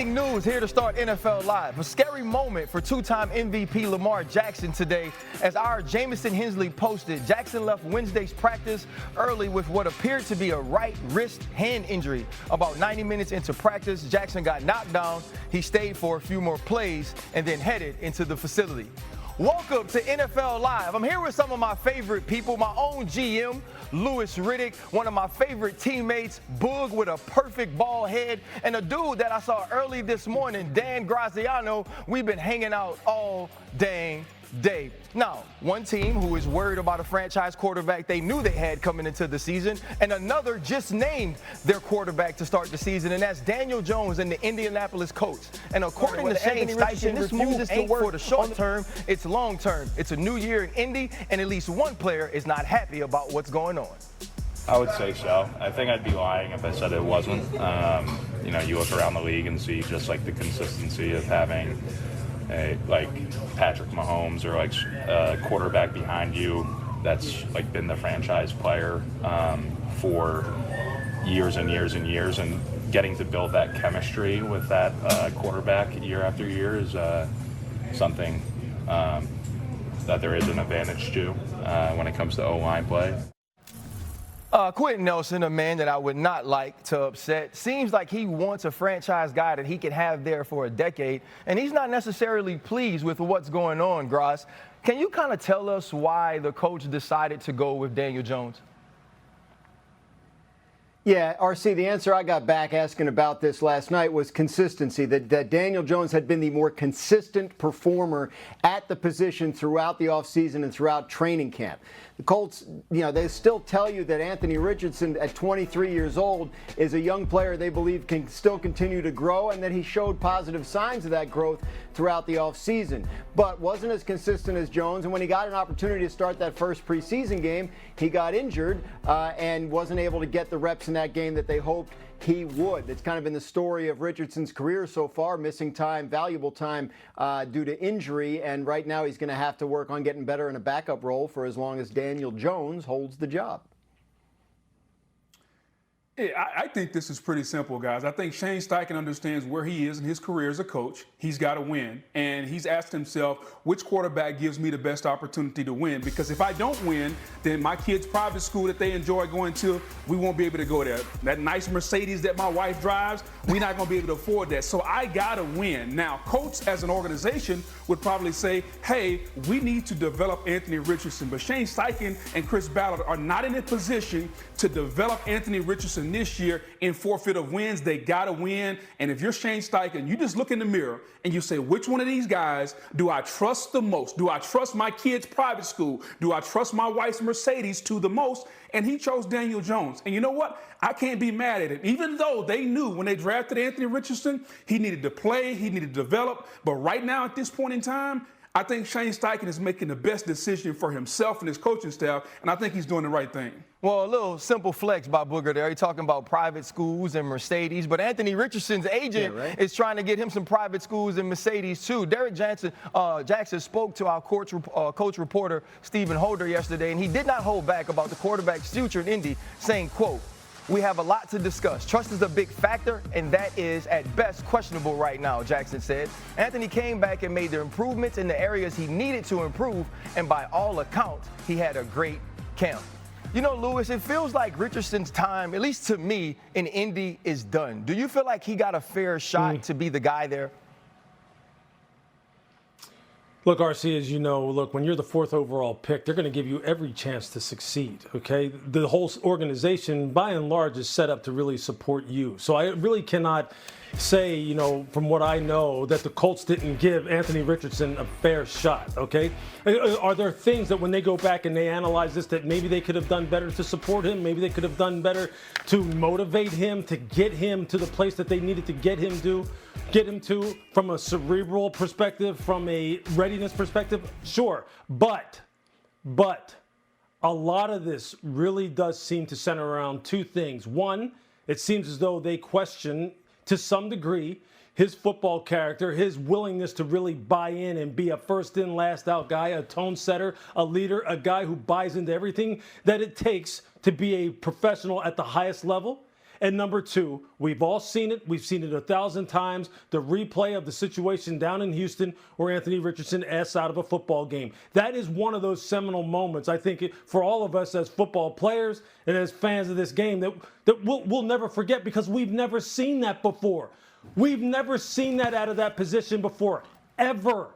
News here to start NFL Live. A scary moment for two-time MVP Lamar Jackson today. As our Jamison Hensley posted, Jackson left Wednesday's practice early with what appeared to be a right wrist hand injury. About 90 minutes into practice, Jackson got knocked down. He stayed for a few more plays and then headed into the facility. Welcome to NFL Live. I'm here with some of my favorite people, my own GM, Louis Riddick, one of my favorite teammates, Boog with a perfect bald head, and a dude that I saw early this morning, Dan Graziano. We've been hanging out all dang day. Now, one team who is worried about a franchise quarterback they knew they had coming into the season, and another just named their quarterback to start the season, and that's Daniel Jones and the Indianapolis Colts. And according to Shane Steichen, this move ain't for the short term, it's long term. It's a new year in Indy, and at least one player is not happy about what's going on. I would say so. I think I'd be lying if I said it wasn't. You look around the league and see just like the consistency of having like Patrick Mahomes or like a quarterback behind you that's like been the franchise player for years and years and years, and getting to build that chemistry with that quarterback year after year is something that there is an advantage to when it comes to O-line play. Quentin Nelson, a man that I would not like to upset, seems like he wants a franchise guy that he can have there for a decade, and he's not necessarily pleased with what's going on, Gross. Can you kind of tell us why the coach decided to go with Daniel Jones? Yeah, RC, the answer I got back asking about this last night was consistency, that Daniel Jones had been the more consistent performer at the position throughout the offseason and throughout training camp. The Colts, they still tell you that Anthony Richardson at 23 years old is a young player they believe can still continue to grow, and that he showed positive signs of that growth throughout the offseason, but wasn't as consistent as Jones. And when he got an opportunity to start that first preseason game, he got injured and wasn't able to get the reps in that game that they hoped he would. That's kind of been the story of Richardson's career so far, missing time, valuable time due to injury, and right now he's going to have to work on getting better in a backup role for as long as Daniel Jones holds the job. Yeah, I think this is pretty simple, guys. I think Shane Steichen understands where he is in his career as a coach. He's got to win. And he's asked himself, which quarterback gives me the best opportunity to win? Because if I don't win, then my kids' private school that they enjoy going to, we won't be able to go there. That nice Mercedes that my wife drives, we're not going to be able to afford that. So I got to win. Now, Colts as an organization would probably say, hey, we need to develop Anthony Richardson. But Shane Steichen and Chris Ballard are not in a position to develop Anthony Richardson this year in forfeit of wins. They got to win. And if you're Shane Steichen, you just look in the mirror and you say, which one of these guys do I trust the most? Do I trust my kid's private school? Do I trust my wife's Mercedes to the most? And he chose Daniel Jones. And you know what? I can't be mad at him. Even though they knew when they drafted Anthony Richardson, he needed to play, he needed to develop. But right now at this point in time, I think Shane Steichen is making the best decision for himself and his coaching staff, and I think he's doing the right thing. Well, a little simple flex by Booger there. He's talking about private schools and Mercedes, but Anthony Richardson's agent is trying to get him some private schools and Mercedes too. Derek Jackson spoke to our coach reporter Stephen Holder yesterday, and he did not hold back about the quarterback's future in Indy, saying, quote, "We have a lot to discuss. Trust is a big factor, and that is, at best, questionable right now," Jackson said. Anthony came back and made the improvements in the areas he needed to improve, and by all accounts, he had a great camp. You know, Louis, it feels like Richardson's time, at least to me, in Indy is done. Do you feel like he got a fair shot to be the guy there? Look, RC, as you know, when you're the 4th overall pick, they're going to give you every chance to succeed, okay? The whole organization, by and large, is set up to really support you. So I really cannot say, from what I know, that the Colts didn't give Anthony Richardson a fair shot, okay? Are there things that when they go back and they analyze this that maybe they could have done better to support him? Maybe they could have done better to motivate him, to get him to the place that they needed to get him to from a cerebral perspective, from a readiness perspective? Sure, but a lot of this really does seem to center around two things. One, it seems as though they question to some degree his football character, his willingness to really buy in and be a first in, last out guy, a tone setter, a leader, a guy who buys into everything that it takes to be a professional at the highest level. And number two, we've all seen it. We've seen it 1,000 times. The replay of the situation down in Houston where Anthony Richardson asked out of a football game. That is one of those seminal moments, I think, for all of us as football players and as fans of this game that we'll never forget, because we've never seen that before. We've never seen that out of that position before, ever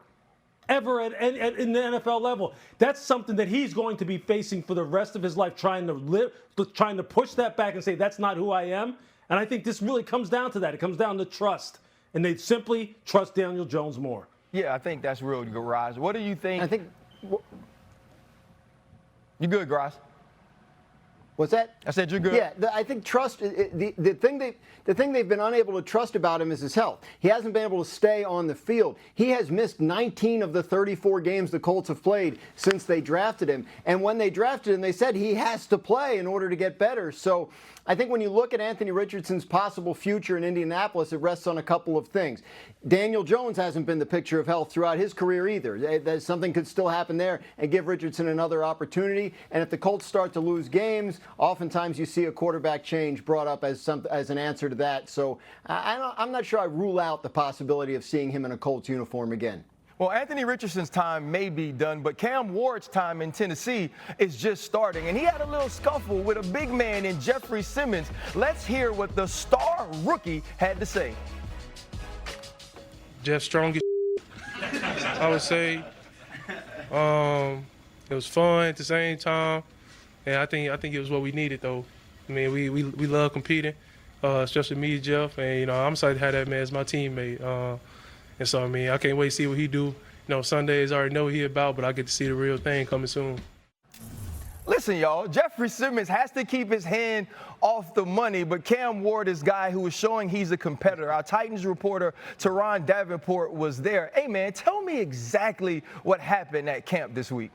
in the NFL level. That's something that he's going to be facing for the rest of his life, trying to push that back and say, that's not who I am. And I think this really comes down to that. It comes down to trust. And they simply trust Daniel Jones more. Yeah, I think that's real, Garage. What do you think? I think. You good, Garage? What's that? I said you're good. Yeah, I think trust. The thing they've been unable to trust about him is his health. He hasn't been able to stay on the field. He has missed 19 of the 34 games the Colts have played since they drafted him. And when they drafted him, they said he has to play in order to get better. So I think when you look at Anthony Richardson's possible future in Indianapolis, it rests on a couple of things. Daniel Jones hasn't been the picture of health throughout his career either. Something could still happen there and give Richardson another opportunity. And if the Colts start to lose games, oftentimes you see a quarterback change brought up as an answer to that. So I'm not sure I rule out the possibility of seeing him in a Colts uniform again. Well, Anthony Richardson's time may be done, but Cam Ward's time in Tennessee is just starting. And he had a little scuffle with a big man in Jeffrey Simmons. Let's hear what the star rookie had to say. Jeff strong as I would say. It was fun at the same time. And I think it was what we needed, though. I mean, we love competing, especially me, Jeff. And, I'm excited to have that man as my teammate. And so, I can't wait to see what he do. Sundays I already know what he about, but I get to see the real thing coming soon. Listen, y'all, Jeffrey Simmons has to keep his hand off the money, but Cam Ward is a guy who is showing he's a competitor. Our Titans reporter, Teron Davenport, was there. Hey, man, tell me exactly what happened at camp this week.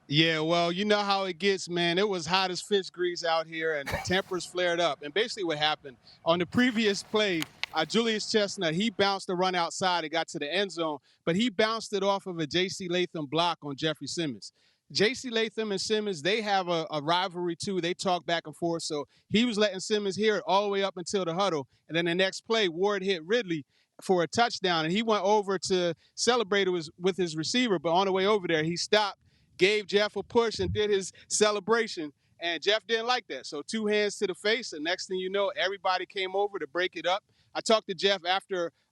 Yeah, well, you know how it gets, man. It was hot as fish grease out here, and the tempers flared up. And basically what happened, on the previous play, Julius Chestnut, he bounced the run outside and got to the end zone, but he bounced it off of a J.C. Latham block on Jeffrey Simmons. J.C. Latham and Simmons, they have a rivalry, too. They talk back and forth, so he was letting Simmons hear it all the way up until the huddle. And then the next play, Ward hit Ridley for a touchdown, and he went over to celebrate it with his receiver, but on the way over there, he stopped, gave Jeff a push, and did his celebration. And Jeff didn't like that. So 2 hands to the face, and next thing you know, everybody came over to break it up. I talked to Jeff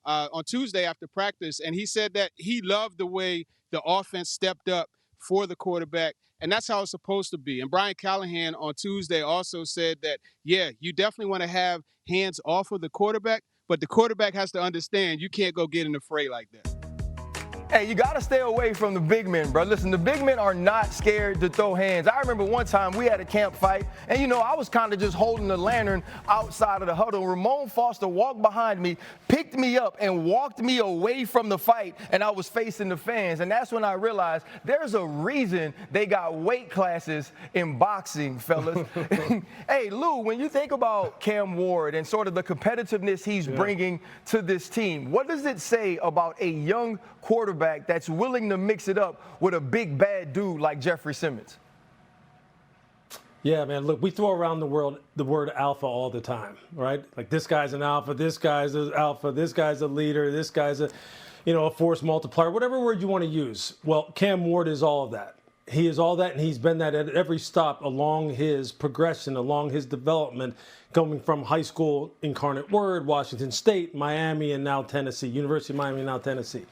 on Tuesday after practice, and he said that he loved the way the offense stepped up for the quarterback, and that's how it's supposed to be. And Brian Callahan on Tuesday also said that, yeah, you definitely want to have hands off of the quarterback, but the quarterback has to understand you can't go get in the fray like that. Hey, you got to stay away from the big men, bro. Listen, the big men are not scared to throw hands. I remember one time we had a camp fight, and, I was kind of just holding the lantern outside of the huddle. Ramon Foster walked behind me, picked me up, and walked me away from the fight, and I was facing the fans. And that's when I realized there's a reason they got weight classes in boxing, fellas. Hey, Lou, when you think about Cam Ward and sort of the competitiveness he's bringing to this team, what does it say about a young quarterback that's willing to mix it up with a big bad dude like Jeffrey Simmons? Yeah, man, look, we throw around the word alpha all the time, right? Like, this guy's an alpha, this guy's an alpha, this guy's a leader, this guy's a force multiplier, whatever word you want to use. Well, Cam Ward is all of that. He is all that, and he's been that at every stop along his progression, along his development, going from high school, Incarnate Word, Washington State, Miami, and now Tennessee, University of Miami, and now Tennessee.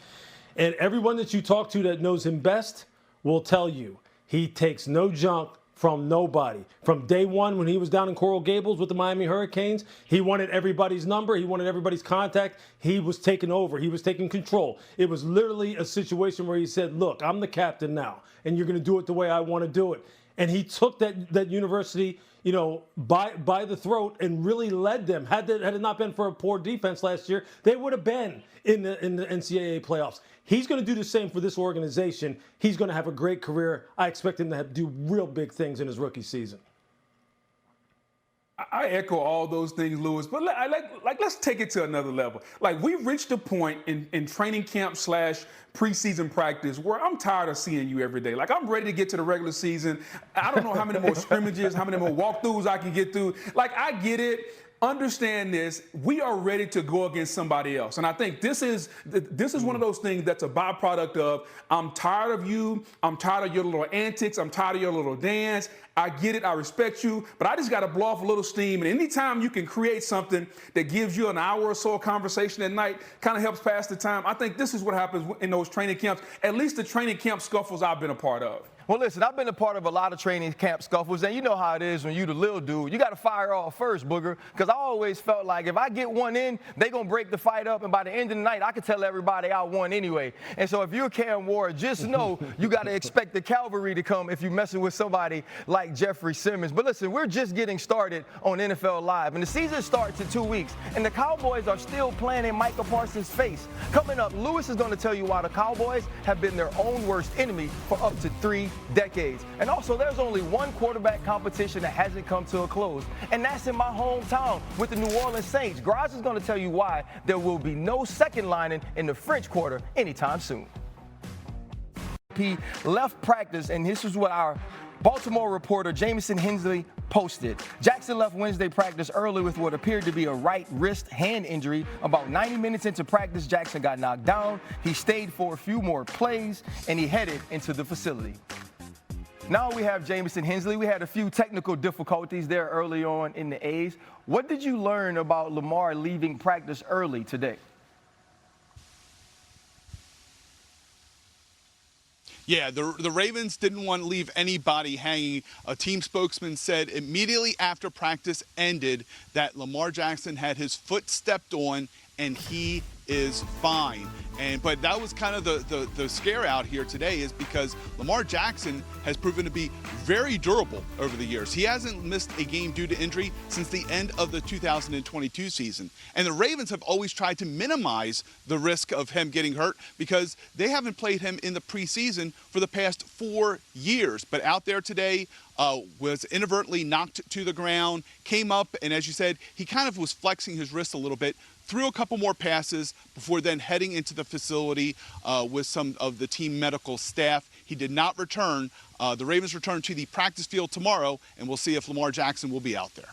And everyone that you talk to that knows him best will tell you he takes no junk from nobody. From day one when he was down in Coral Gables with the Miami Hurricanes, he wanted everybody's number. He wanted everybody's contact. He was taking over. He was taking control. It was literally a situation where he said, look, I'm the captain now, and you're going to do it the way I want to do it. And he took that university, by the throat and really led them. Had it not been for a poor defense last year, they would have been in the NCAA playoffs. He's going to do the same for this organization. He's going to have a great career. I expect him to do real big things in his rookie season. I echo all those things, Lewis, but let's take it to another level. Like, we've reached a point in training camp / preseason practice where I'm tired of seeing you every day. Like, I'm ready to get to the regular season. I don't know how many more scrimmages, how many more walkthroughs I can get through. Like, I get it. Understand this. We are ready to go against somebody else. And I think this is one of those things that's a byproduct of, I'm tired of you. I'm tired of your little antics. I'm tired of your little dance. I get it. I respect you. But I just got to blow off a little steam. And anytime you can create something that gives you an hour or so of conversation at night, kind of helps pass the time. I think this is what happens in those training camps, at least the training camp scuffles I've been a part of. Well, listen, I've been a part of a lot of training camp scuffles, and you know how it is when you the little dude. You got to fire off first, Booger, because I always felt like if I get one in, they going to break the fight up, and by the end of the night, I can tell everybody I won anyway. And so if you're Cam Ward, just know you got to expect the cavalry to come if you're messing with somebody like Jeffrey Simmons. But listen, we're just getting started on NFL Live, and the season starts in 2 weeks, and the Cowboys are still playing in Micah Parsons' face. Coming up, Lewis is going to tell you why the Cowboys have been their own worst enemy for up to 3 decades. And also, there's only one quarterback competition that hasn't come to a close, and that's in my hometown with the New Orleans Saints. Graz is going to tell you why there will be no second lining in the French Quarter anytime soon. He left practice, and this is what our Baltimore reporter Jamison Hensley posted. Jackson left Wednesday practice early with what appeared to be a right wrist hand injury. About 90 minutes into practice, Jackson got knocked down. He stayed for a few more plays, and he headed into the facility. Now we have Jamison Hensley. We had a few technical difficulties there early on in the A's. What did you learn about Lamar leaving practice early today? Yeah, the Ravens didn't want to leave anybody hanging. A team spokesman said immediately after practice ended that Lamar Jackson had his foot stepped on and he is fine. But that was kind of the scare out here today, is because Lamar Jackson has proven to be very durable over the years. He hasn't missed a game due to injury since the end of the 2022 season. And the Ravens have always tried to minimize the risk of him getting hurt because they haven't played him in the preseason for the past 4 years. But out there today, was inadvertently knocked to the ground, came up, and as you said, he kind of was flexing his wrist a little bit, threw a couple more passes before then heading into the facility with some of the team medical staff. He did not return. The Ravens return to the practice field tomorrow, and we'll see if Lamar Jackson will be out there.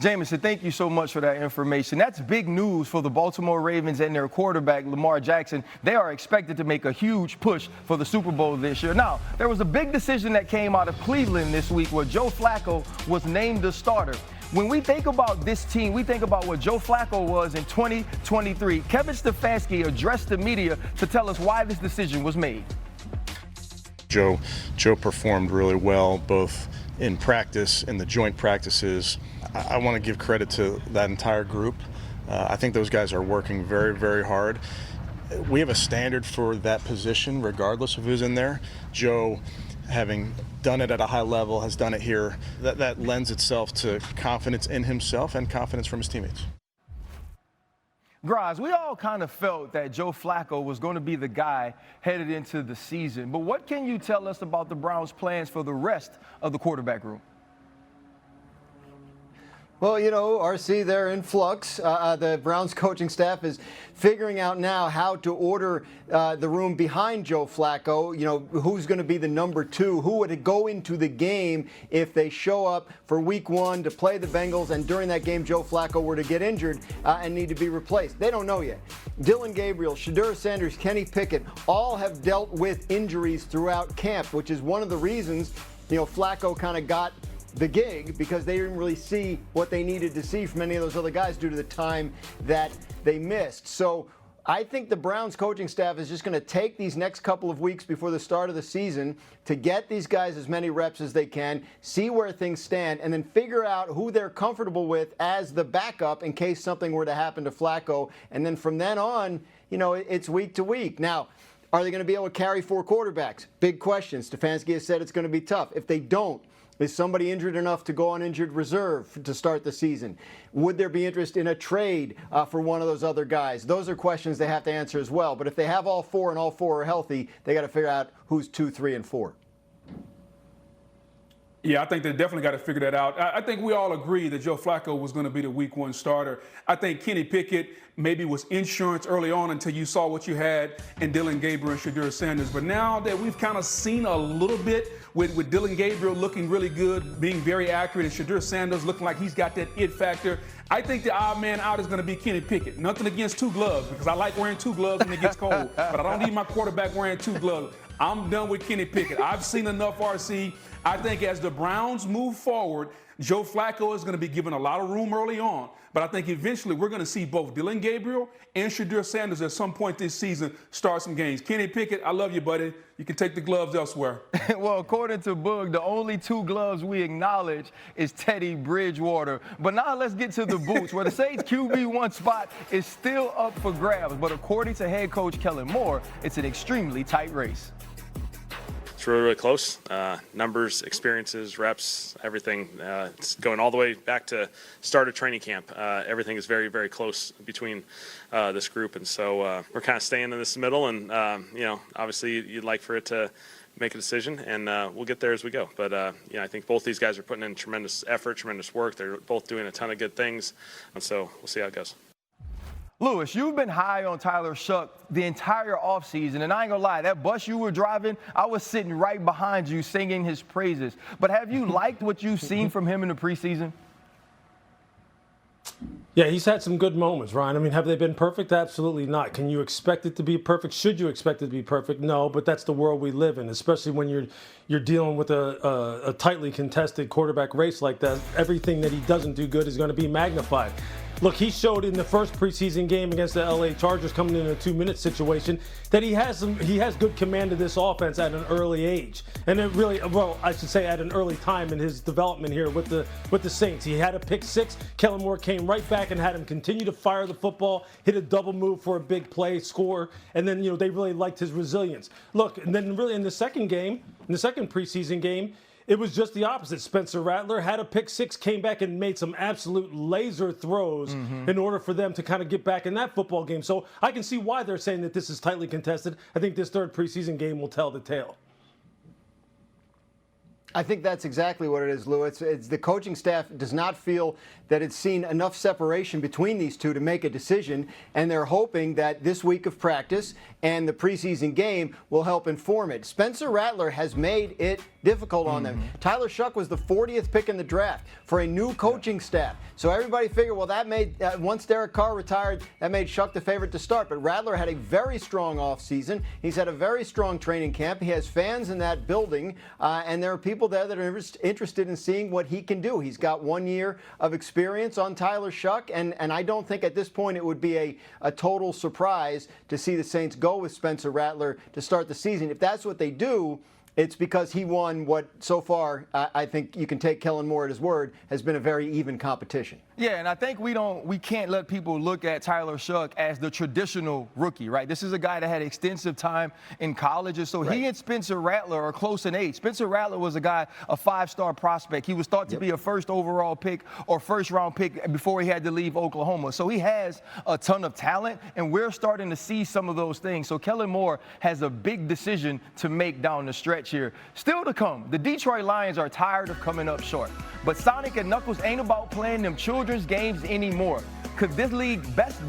Jamison, thank you so much for that information. That's big news for the Baltimore Ravens and their quarterback, Lamar Jackson. They are expected to make a huge push for the Super Bowl this year. Now, there was a big decision that came out of Cleveland this week where Joe Flacco was named the starter. When we think about this team, we think about what Joe Flacco was in 2023. Kevin Stefanski addressed the media to tell us why this decision was made. Joe performed really well, both in practice, in the joint practices. I want to give credit to that entire group. I think those guys are working very, very hard. We have a standard for that position regardless of who's in there. Joe, having done it at a high level, has done it here. That lends itself to confidence in himself and confidence from his teammates. Graz, we all kind of felt that Joe Flacco was going to be the guy headed into the season. But what can you tell us about the Browns' plans for the rest of the quarterback room? Well, you know, RC, they're in flux. The Browns coaching staff is figuring out now how to order the room behind Joe Flacco. You know, who's going to be the number 2? Who would go into the game if they show up for week 1 to play the Bengals, and during that game Joe Flacco were to get injured and need to be replaced? They don't know yet. Dylan Gabriel, Shedeur Sanders, Kenny Pickett all have dealt with injuries throughout camp, which is one of the reasons, you know, Flacco kind of got the gig, because they didn't really see what they needed to see from any of those other guys due to the time that they missed. So I think the Browns coaching staff is just going to take these next couple of weeks before the start of the season to get these guys as many reps as they can, see where things stand, and then figure out who they're comfortable with as the backup in case something were to happen to Flacco. And then from then on, you know, it's week to week. Now, are they going to be able to carry 4 quarterbacks? Big question. Stefanski has said it's going to be tough. If they don't, is somebody injured enough to go on injured reserve to start the season? Would there be interest in a trade for one of those other guys? Those are questions they have to answer as well. But if they have all 4 and all 4 are healthy, they got to figure out who's 2, 3, and 4. Yeah, I think they definitely got to figure that out. I think we all agree that Joe Flacco was going to be the week 1 starter. I think Kenny Pickett maybe was insurance early on until you saw what you had in Dylan Gabriel and Shadur Sanders. But now that we've kind of seen a little bit with Dylan Gabriel looking really good, being very accurate, and Shadur Sanders looking like he's got that it factor, I think the odd man out is going to be Kenny Pickett. Nothing against 2 gloves, because I like wearing 2 gloves when it gets cold, but I don't need my quarterback wearing 2 gloves. I'm done with Kenny Pickett. I've seen enough, RC. I think as the Browns move forward, Joe Flacco is going to be given a lot of room early on. But I think eventually we're going to see both Dylan Gabriel and Shadur Sanders at some point this season start some games. Kenny Pickett, I love you, buddy. You can take the gloves elsewhere. Well, according to Boog, the only 2 gloves we acknowledge is Teddy Bridgewater. But now let's get to the boots, where the Saints QB1 spot is still up for grabs. But according to head coach Kellen Moore, it's an extremely tight race. It's really, really close. Numbers, experiences, reps, everything. It's going all the way back to start of training camp. Everything is very, very close between this group. And so we're kind of staying in this middle. And, obviously you'd like for it to make a decision, and we'll get there as we go. But, I think both these guys are putting in tremendous effort, tremendous work. They're both doing a ton of good things. And so we'll see how it goes. Lewis, you've been high on Tyler Shough the entire offseason, and I ain't gonna lie, that bus you were driving, I was sitting right behind you singing his praises. But have you liked what you've seen from him in the preseason? Yeah, he's had some good moments, Ryan. I mean, have they been perfect? Absolutely not. Can you expect it to be perfect? Should you expect it to be perfect? No, but that's the world we live in, especially when you're dealing with a tightly contested quarterback race like that. Everything that he doesn't do good is going to be magnified. Look, he showed in the first preseason game against the LA Chargers, coming in a 2-minute situation, that he has good command of this offense at an early age. And it really, I should say at an early time in his development here with the Saints. He had a pick 6. Kellen Moore came right back and had him continue to fire the football, hit a double move for a big play, score, and then, they really liked his resilience. Look, and then really in the second preseason game, it was just the opposite. Spencer Rattler had a pick 6, came back and made some absolute laser throws in order for them to kind of get back in that football game. So I can see why they're saying that this is tightly contested. I think this third preseason game will tell the tale. I think that's exactly what it is, Lou. It's the coaching staff does not feel that it's seen enough separation between these two to make a decision, and they're hoping that this week of practice and the preseason game will help inform it. Spencer Rattler has made it difficult on them. Tyler Shough was the 40th pick in the draft for a new coaching staff. So everybody figured, well, that made, once Derek Carr retired, that made Shough the favorite to start. But Rattler had a very strong offseason. He's had a very strong training camp. He has fans in that building, and there are people there that are interested in seeing what he can do. He's got 1 year of experience on Tyler Shough, and I don't think at this point it would be a total surprise to see the Saints go with Spencer Rattler to start the season. If that's what they do, it's because he won what, so far, I think you can take Kellen Moore at his word, has been a very even competition. Yeah, and I think we can't let people look at Tyler Shough as the traditional rookie, right? This is a guy that had extensive time in college, and so he and Spencer Rattler are close in age. Spencer Rattler was a guy, a 5-star prospect. He was thought to be a first overall pick or first-round pick before he had to leave Oklahoma. So he has a ton of talent, and we're starting to see some of those things. So Kellen Moore has a big decision to make down the stretch here. Still to come, the Detroit Lions are tired of coming up short. But Sonic and Knuckles ain't about playing them children's games anymore. Could this league's best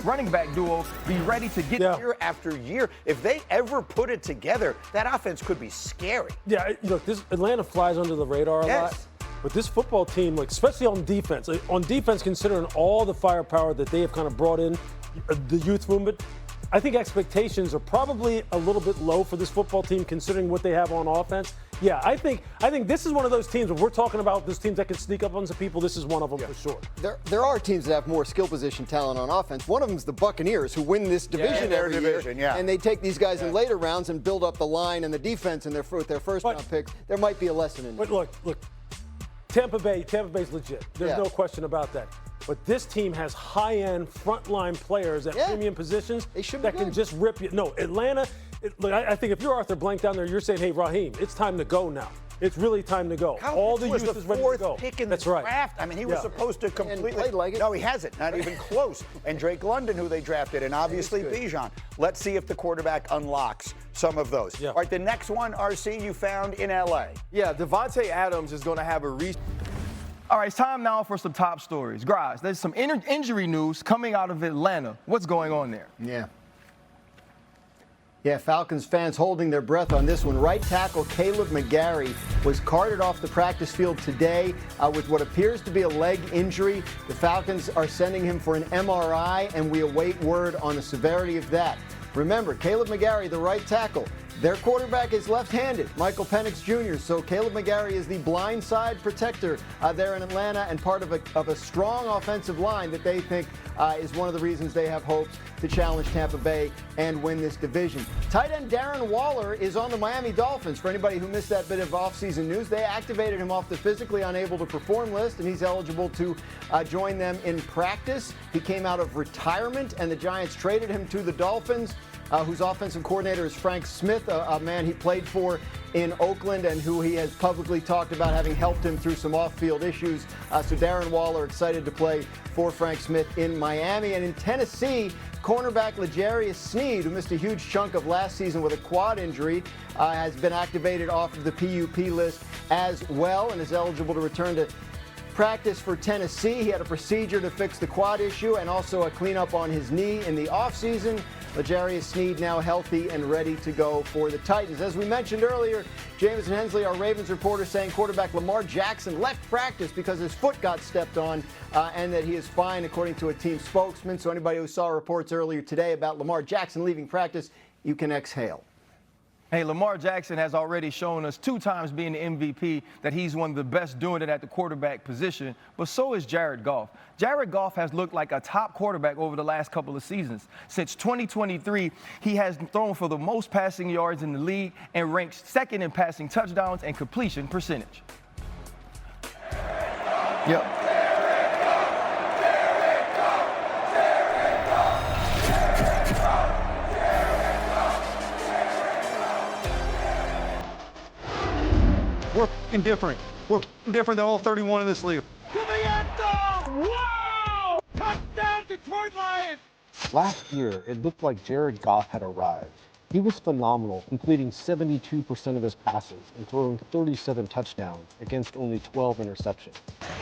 running back duo be ready to get year after year? If they ever put it together, that offense could be scary. Yeah, look, this Atlanta flies under the radar a lot. But this football team, like, especially on defense, considering all the firepower that they have kind of brought in, the youth movement, I think expectations are probably a little bit low for this football team considering what they have on offense. Yeah, I think this is one of those teams, when we're talking about those teams that can sneak up on some people, this is one of them for sure. There are teams that have more skill position talent on offense. One of them is the Buccaneers, who win this division every year. And they take these guys in later rounds and build up the line and the defense with their first-round picks. There might be a lesson in that. But look, Tampa Bay's legit. There's no question about that. But this team has high-end frontline players at premium positions that can just rip you. No, Atlanta, look, I think if you're Arthur Blank down there, you're saying, hey, Raheem, it's time to go now. It's really time to go. Kyle All the Pitts youth was is the ready to fourth go. pick in the That's right. draft. I mean, he was supposed to completely. played like it. No, he hasn't. Not even close. And Drake London, who they drafted, and obviously Bijan. Let's see if the quarterback unlocks some of those. Yeah. All right, the next one, RC, you found in LA. Yeah, Devontae Adams is going to have a All right, it's time now for some top stories. Guys, there's some injury news coming out of Atlanta. What's going on there? Yeah, Falcons fans holding their breath on this one. Right tackle Caleb McGarry was carted off the practice field today with what appears to be a leg injury. The Falcons are sending him for an MRI, and we await word on the severity of that. Remember, Caleb McGarry, the right tackle, their quarterback is left-handed, Michael Penix Jr., so Caleb McGarry is the blind side protector there in Atlanta and part of a strong offensive line that they think is one of the reasons they have hopes to challenge Tampa Bay and win this division. Tight end Darren Waller is on the Miami Dolphins. For anybody who missed that bit of offseason news, they activated him off the physically unable to perform list, and he's eligible to join them in practice. He came out of retirement, and the Giants traded him to the Dolphins, whose offensive coordinator is Frank Smith, a man he played for in Oakland and who he has publicly talked about having helped him through some off-field issues. So Darren Waller excited to play for Frank Smith in Miami. And in Tennessee, cornerback L'Jarius Sneed, who missed a huge chunk of last season with a quad injury, has been activated off of the PUP list as well and is eligible to return to practice for Tennessee. He had a procedure to fix the quad issue and also a cleanup on his knee in the offseason. L'Jarius Sneed now healthy and ready to go for the Titans. As we mentioned earlier, Jamison Hensley, our Ravens reporter, saying quarterback Lamar Jackson left practice because his foot got stepped on and that he is fine, according to a team spokesman. So anybody who saw reports earlier today about Lamar Jackson leaving practice, you can exhale. Hey, Lamar Jackson has already shown us 2 times being the MVP that he's one of the best doing it at the quarterback position, but so is Jared Goff. Jared Goff has looked like a top quarterback over the last couple of seasons. Since 2023, he has thrown for the most passing yards in the league and ranks second in passing touchdowns and completion percentage. Yep. We're f***ing different. We're f***ing different than all 31 in this league. To the end zone! Wow! Touchdown, Detroit Lions! Last year, it looked like Jared Goff had arrived. He was phenomenal, completing 72% of his passes and throwing 37 touchdowns against only 12 interceptions.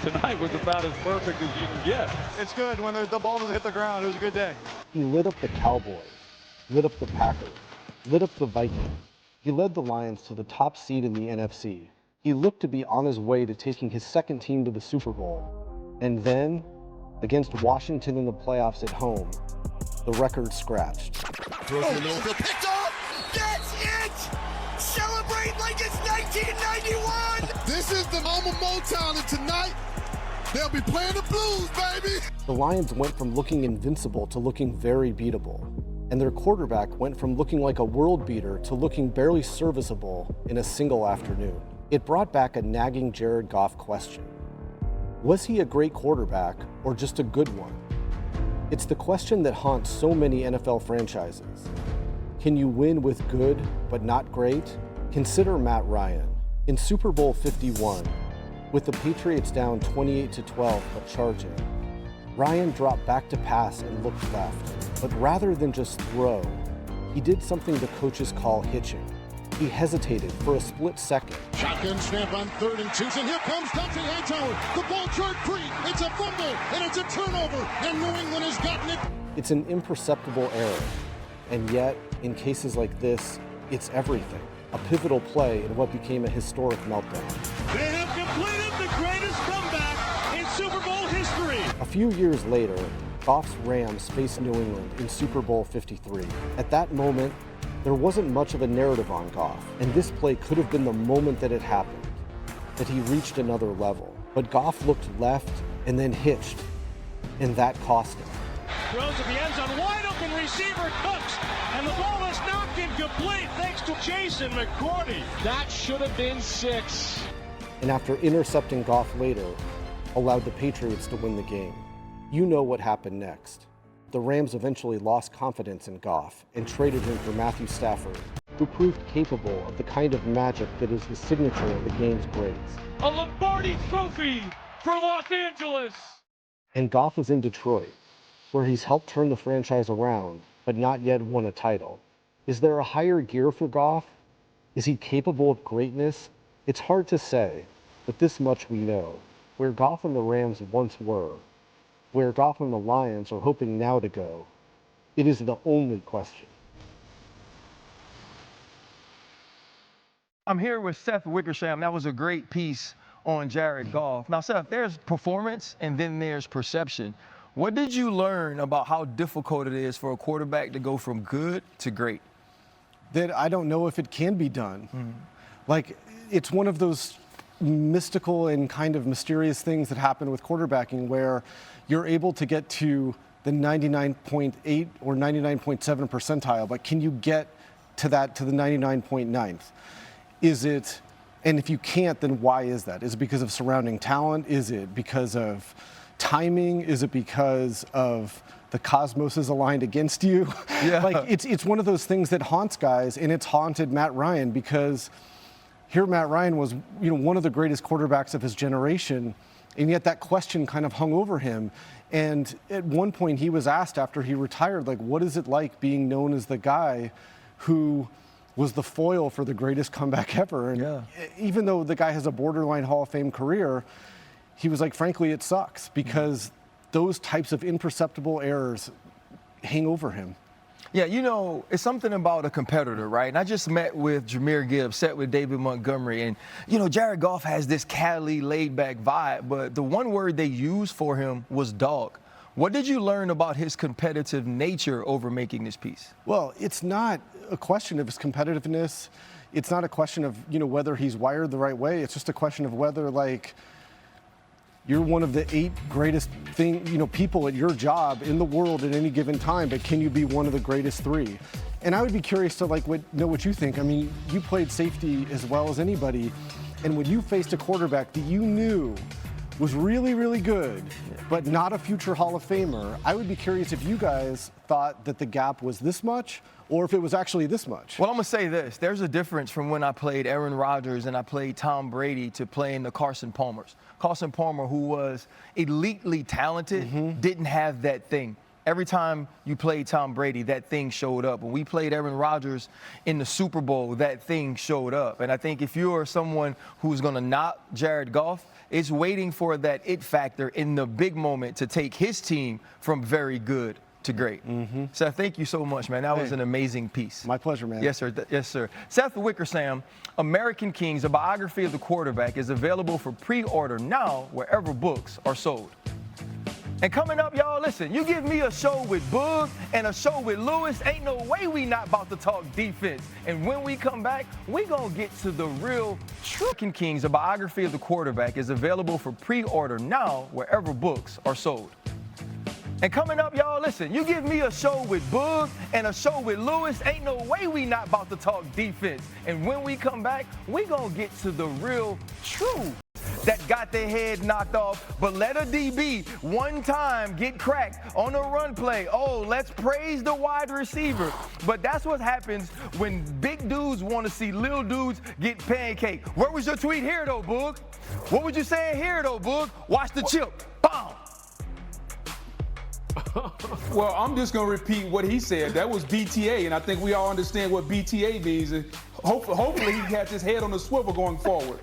Tonight was about as perfect as you can get. It's good when the ball doesn't hit the ground. It was a good day. He lit up the Cowboys, lit up the Packers, lit up the Vikings. He led the Lions to the top seed in the NFC. He looked to be on his way to taking his second team to the Super Bowl. And then, against Washington in the playoffs at home, the record scratched. Picked off! That's it! Celebrate like it's 1991! This is the home of Motown, and tonight, they'll be playing the blues, baby! The Lions went from looking invincible to looking very beatable. And their quarterback went from looking like a world beater to looking barely serviceable in a single afternoon. It brought back a nagging Jared Goff question. Was he a great quarterback or just a good one? It's the question that haunts so many NFL franchises. Can you win with good but not great? Consider Matt Ryan. In Super Bowl 51, with the Patriots down 28-12 but charging, Ryan dropped back to pass and looked left. But rather than just throw, he did something the coaches call hitching. He hesitated for a split second. Shotgun snap on 3rd and 2, and here comes Dante Hightower. The ball jerked free. It's a fumble, and it's a turnover, and New England has gotten it. It's an imperceptible error. And yet, in cases like this, it's everything. A pivotal play in what became a historic meltdown. They have completed the greatest comeback in Super Bowl history! A few years later, Goff's Rams faced New England in Super Bowl 53. At that moment, there wasn't much of a narrative on Goff, and this play could have been the moment that it happened, that he reached another level. But Goff looked left and then hitched, and that cost him. Throws at the end zone, wide open receiver Cooks, and the ball is knocked incomplete thanks to Jason McCourty. That should have been 6. And after intercepting Goff later, allowed the Patriots to win the game. You know what happened next. The Rams eventually lost confidence in Goff and traded him for Matthew Stafford. who proved capable of the kind of magic that is the signature of the game's greats. A Lombardi trophy for Los Angeles. And Goff is in Detroit, where he's helped turn the franchise around, but not yet won a title. Is there a higher gear for Goff? Is he capable of greatness? It's hard to say, but this much we know. Where Goff and the Rams once were, where Goff and the Lions are hoping now to go, it is the only question. I'm here with Seth Wickersham. That was a great piece on Jared Goff. Now, Seth, there's performance and then there's perception. What did you learn about how difficult it is for a quarterback to go from good to great? That I don't know if it can be done. Like, it's one of those mystical and kind of mysterious things that happen with quarterbacking where you're able to get to the 99.8 or 99.7 percentile, but can you get to the 99.9th? Is it, and if you can't, then why is that? Is it because of surrounding talent? Is it because of timing? Is it because of the cosmos is aligned against you? Yeah. Like, it's one of those things that haunts guys, and it's haunted Matt Ryan because here Matt Ryan was, one of the greatest quarterbacks of his generation, and yet that question kind of hung over him. And at one point he was asked after he retired, like, what is it like being known as the guy who was the foil for the greatest comeback ever? And even though the guy has a borderline Hall of Fame career, he was like, frankly, it sucks because those types of imperceptible errors hang over him. Yeah, it's something about a competitor, right? And I just met with Jahmyr Gibbs, sat with David Montgomery, and, Jared Goff has this Cali laid-back vibe, but the one word they used for him was dog. What did you learn about his competitive nature over making this piece? Well, it's not a question of his competitiveness. It's not a question of, whether he's wired the right way. It's just a question of whether, you're one of the 8 greatest people at your job in the world at any given time, but can you be one of the greatest 3? And I would be curious to know what you think. I mean, you played safety as well as anybody, and when you faced a quarterback that you knew was really, really good, but not a future Hall of Famer, I would be curious if you guys thought that the gap was this much or if it was actually this much. Well, I'm going to say this. There's a difference from when I played Aaron Rodgers and I played Tom Brady to playing the Carson Palmers. Carson Palmer, who was elitely talented, didn't have that thing. Every time you played Tom Brady, that thing showed up. When we played Aaron Rodgers in the Super Bowl, that thing showed up. And I think if you're someone who's going to knock Jared Goff, it's waiting for that it factor in the big moment to take his team from very good to great. Seth, thank you so much, man. That was an amazing piece. My pleasure, man. Yes, sir. Yes, sir. Seth Wickersham, American Kings, a biography of the quarterback, is available for pre-order now wherever books are sold. And coming up, y'all, listen, you give me a show with Boog and a show with Lewis, ain't no way we not about to talk defense. And when we come back, we gonna get to the real American Kings, a biography of the quarterback, is available for pre-order now wherever books are sold. And coming up, y'all, listen, you give me a show with Boog and a show with Lewis, ain't no way we not about to talk defense. And when we come back, we gonna get to the real true that got their head knocked off, but let a DB one time get cracked on a run play. Oh, let's praise the wide receiver. But that's what happens when big dudes want to see little dudes get pancaked. Where was your tweet here, though, Boog? What was you saying here, though, Boog? Watch the chip. Boom. Well, I'm just going to repeat what he said. That was BTA, and I think we all understand what BTA means. And hopefully he has his head on the swivel going forward.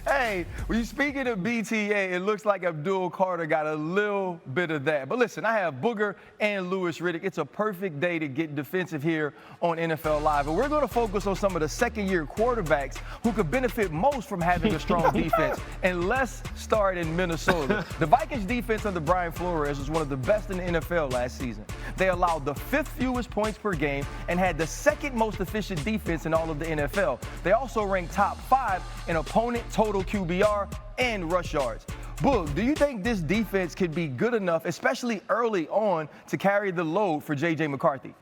Hey, when you speaking of BTA, it looks like Abdul Carter got a little bit of that. But listen, I have Booger and Louis Riddick. It's a perfect day to get defensive here on NFL Live. And we're going to focus on some of the second-year quarterbacks who could benefit most from having a strong defense. And let's start in Minnesota. The Vikings defense under Brian Flores was one of the best in the NFL last season. They allowed the 5th fewest points per game and had the 2nd most efficient defense in all of the NFL. They also ranked top 5 in opponent total QBR and rush yards. Boog, do you think this defense could be good enough, especially early on, to carry the load for J.J. McCarthy?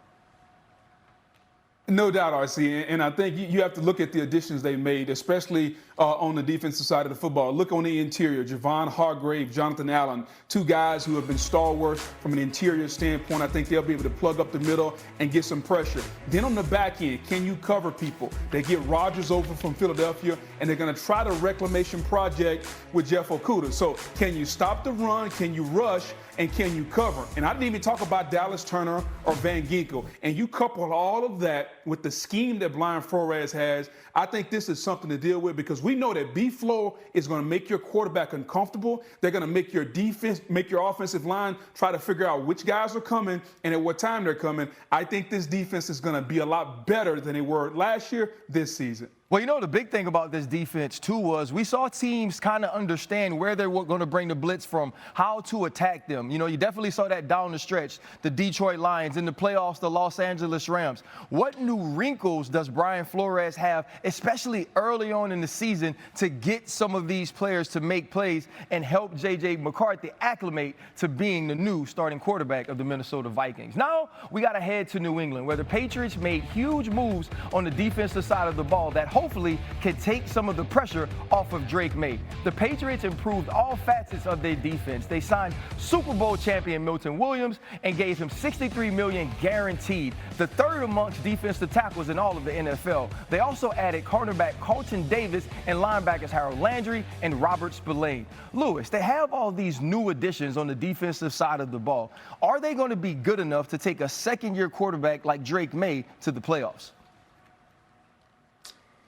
No doubt, RC, and I think you have to look at the additions they made, especially on the defensive side of the football. Look on the interior, Javon Hargrave, Jonathan Allen, two guys who have been stalwarts from an interior standpoint. I think they'll be able to plug up the middle and get some pressure. Then on the back end, can you cover people? They get Rodgers over from Philadelphia, and they're going to try the reclamation project with Jeff Okudah. So can you stop the run? Can you rush? And can you cover? And I didn't even talk about Dallas Turner or Van Ginkel. And you couple all of that with the scheme that Brian Flores has, I think this is something to deal with, because we know that B-Flow is going to make your quarterback uncomfortable. They're going to make your defense, make your offensive line try to figure out which guys are coming and at what time they're coming. I think this defense is going to be a lot better than they were last year, this season. Well, you know, the big thing about this defense, too, was we saw teams kind of understand where they were going to bring the blitz from, how to attack them. You know, you definitely saw that down the stretch, the Detroit Lions, in the playoffs, the Los Angeles Rams. What new wrinkles does Brian Flores have, especially early on in the season, to get some of these players to make plays and help J.J. McCarthy acclimate to being the new starting quarterback of the Minnesota Vikings? Now we got to head to New England, where the Patriots made huge moves on the defensive side of the ball that hopefully can take some of the pressure off of Drake May. The Patriots improved all facets of their defense. They signed Super Bowl champion Milton Williams and gave him $63 million guaranteed, the third amongst defensive tackles in all of the NFL. They also added cornerback Carlton Davis and linebackers Harold Landry and Robert Spillane. Lewis, they have all these new additions on the defensive side of the ball. Are they going to be good enough to take a second-year quarterback like Drake May to the playoffs?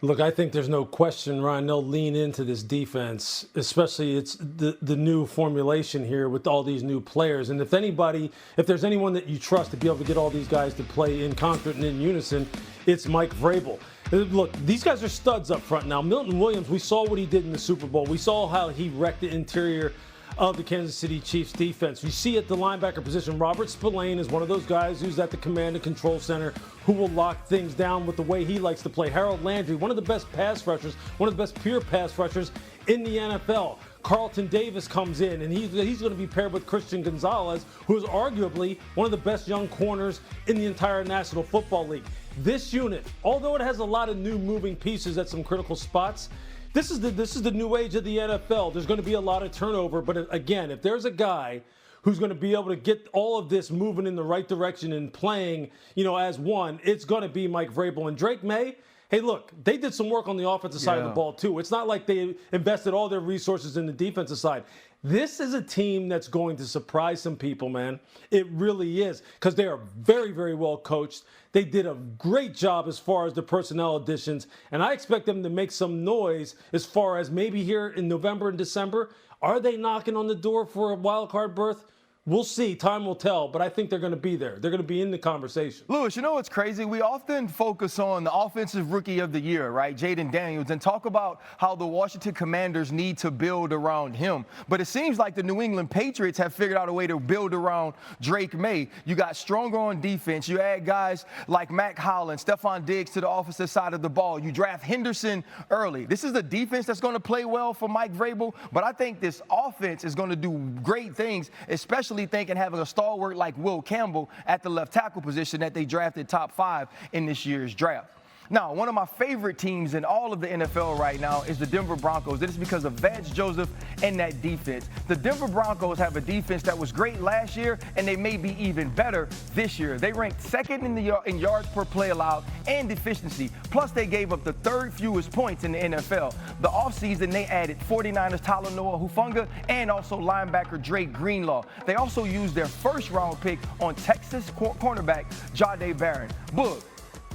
Look, I think there's no question, Ryan, they'll lean into this defense, especially it's the new formulation here with all these new players. And if there's anyone that you trust to be able to get all these guys to play in concert and in unison, it's Mike Vrabel. Look, these guys are studs up front now. Milton Williams, we saw what he did in the Super Bowl. We saw how he wrecked the interior of the Kansas City Chiefs defense. We see at the linebacker position, Robert Spillane is one of those guys who's at the command and control center who will lock things down with the way he likes to play. Harold Landry, one of the best pass rushers, one of the best pure pass rushers in the NFL. Carlton Davis comes in, and he's going to be paired with Christian Gonzalez, who is arguably one of the best young corners in the entire National Football League. This unit, although it has a lot of new moving pieces at some critical spots, this is the new age of the NFL. There's going to be a lot of turnover, but again, if there's a guy who's going to be able to get all of this moving in the right direction and playing, as one, it's going to be Mike Vrabel. And Drake May, hey, look, they did some work on the offensive side of the ball, too. It's not like they invested all their resources in the defensive side. This is a team that's going to surprise some people, man. It really is, because they are very, very well coached. They did a great job as far as the personnel additions, and I expect them to make some noise as far as maybe here in November and December. Are they knocking on the door for a wild card berth? We'll see. Time will tell, but I think they're going to be there. They're going to be in the conversation. Lewis, you know what's crazy? We often focus on the offensive rookie of the year, right, Jaden Daniels, and talk about how the Washington Commanders need to build around him. But it seems like the New England Patriots have figured out a way to build around Drake May. You got stronger on defense. You add guys like Mac Hollins, Stephon Diggs to the offensive side of the ball. You draft Henderson early. This is a defense that's going to play well for Mike Vrabel, but I think this offense is going to do great things, especially thinking having a stalwart like Will Campbell at the left tackle position that they drafted top 5 in this year's draft. Now, one of my favorite teams in all of the NFL right now is the Denver Broncos. This is because of Vance Joseph and that defense. The Denver Broncos have a defense that was great last year, and they may be even better this year. They ranked second in yards per play allowed and efficiency. Plus, they gave up the third fewest points in the NFL. The offseason, they added 49ers Tyler Hufanga and also linebacker Drake Greenlaw. They also used their first-round pick on Texas cornerback Jahdae Barron. Boog,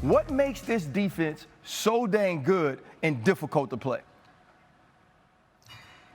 what makes this defense so dang good and difficult to play?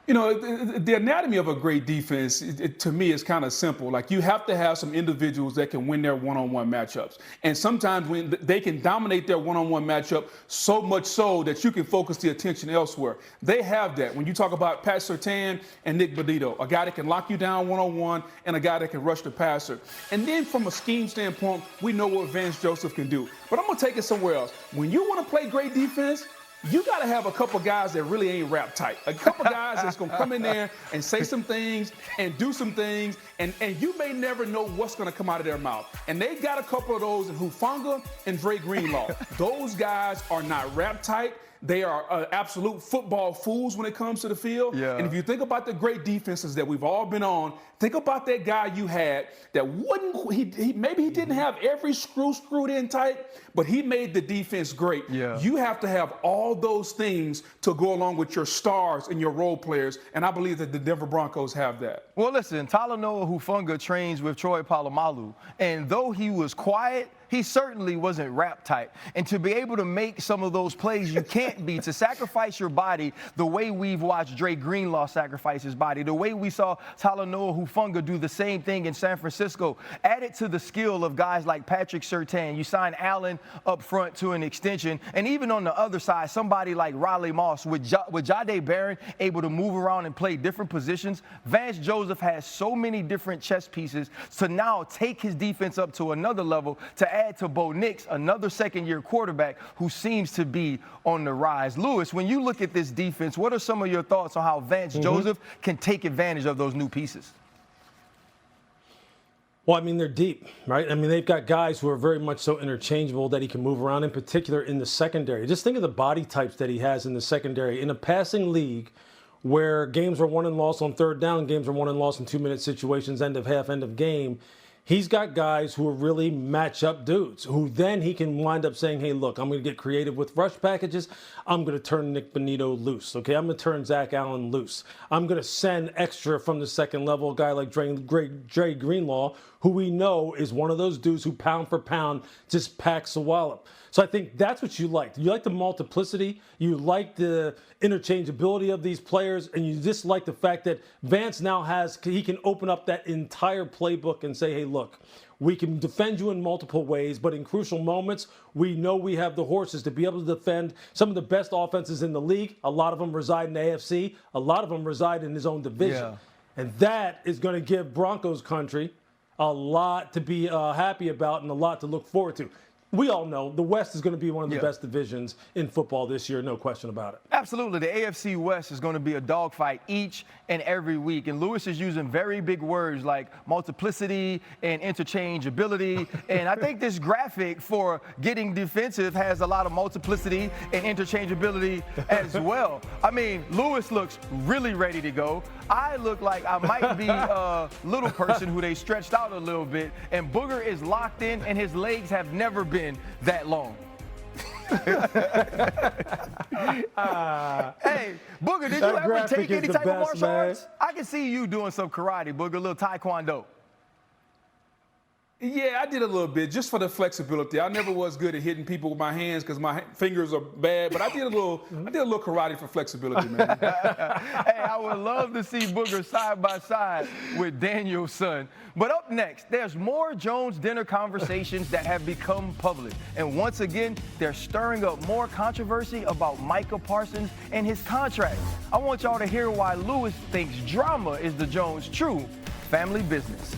You know, the anatomy of a great defense, to me, is kind of simple. Like, you have to have some individuals that can win their one-on-one matchups. And sometimes when they can dominate their one-on-one matchup so much so that you can focus the attention elsewhere. They have that. When you talk about Pat Surtain and Nick Bonito, a guy that can lock you down one-on-one and a guy that can rush the passer. And then from a scheme standpoint, we know what Vance Joseph can do. But I'm going to take it somewhere else. When you want to play great defense, you got to have a couple guys that really ain't wrapped tight. A couple guys that's going to come in there and say some things and do some things, and you may never know what's going to come out of their mouth. And they got a couple of those in Hufanga and Drake Greenlaw. Those guys are not wrapped tight. They are absolute football fools when it comes to the field. Yeah. And if you think about the great defenses that we've all been on, think about that guy you had that maybe he didn't have every screw screwed in tight, but he made the defense great. Yeah. You have to have all those things to go along with your stars and your role players, and I believe that the Denver Broncos have that. Well, listen, Talanoa Hufanga trains with Troy Polamalu, and though he was quiet, he certainly wasn't rap tight. And to be able to make some of those plays you can't be, to sacrifice your body the way we've watched Dre Greenlaw sacrifice his body, the way we saw Talanoa Hufanga do the same thing in San Francisco, added to the skill of guys like Patrick Surtain. You sign Allen up front to an extension, and even on the other side, somebody like Riley Moss, with Jahdae Barron able to move around and play different positions. Vance Joseph has so many different chess pieces to now take his defense up to another level, to add to Bo Nix, another second-year quarterback who seems to be on the rise. Lewis, when you look at this defense, what are some of your thoughts on how Vance Joseph can take advantage of those new pieces? Well, I mean, they're deep, right? I mean, they've got guys who are very much so interchangeable that he can move around, in particular in the secondary. Just think of the body types that he has in the secondary. In a passing league where games are won and lost on third down, games are won and lost in 2-minute situations, end of half, end of game, he's got guys who are really match-up dudes who then he can wind up saying, hey, look, I'm going to get creative with rush packages. I'm going to turn Nick Bonito loose, okay? I'm going to turn Zach Allen loose. I'm going to send extra from the second level, a guy like Dre Greenlaw, who we know is one of those dudes who pound for pound just packs a wallop. So I think that's what you like. You like the multiplicity, you like the interchangeability of these players, and you just like the fact that Vance now he can open up that entire playbook and say, hey, look, we can defend you in multiple ways, but in crucial moments, we know we have the horses to be able to defend some of the best offenses in the league. A lot of them reside in the AFC. A lot of them reside in his own division. Yeah. And that is going to give Broncos country a lot to be happy about and a lot to look forward to. We all know the West is going to be one of the best divisions in football this year, no question about it. Absolutely. The AFC West is going to be a dogfight each and every week. And Lewis is using very big words like multiplicity and interchangeability. And I think this graphic for getting defensive has a lot of multiplicity and interchangeability as well. I mean, Lewis looks really ready to go. I look like I might be a little person who they stretched out a little bit. And Booger is locked in, and his legs have never been that long. Hey, Booger, did you ever take any type of martial arts? I can see you doing some karate, Booger, a little taekwondo. Yeah, I did a little bit just for the flexibility. I never was good at hitting people with my hands because my fingers are bad, but I did a little karate for flexibility, man. Hey, I would love to see Booger side by side with Daniel's son. But up next, there's more Jones dinner conversations that have become public. And once again, they're stirring up more controversy about Micah Parsons and his contract. I want y'all to hear why Lewis thinks drama is the Jones' true family business.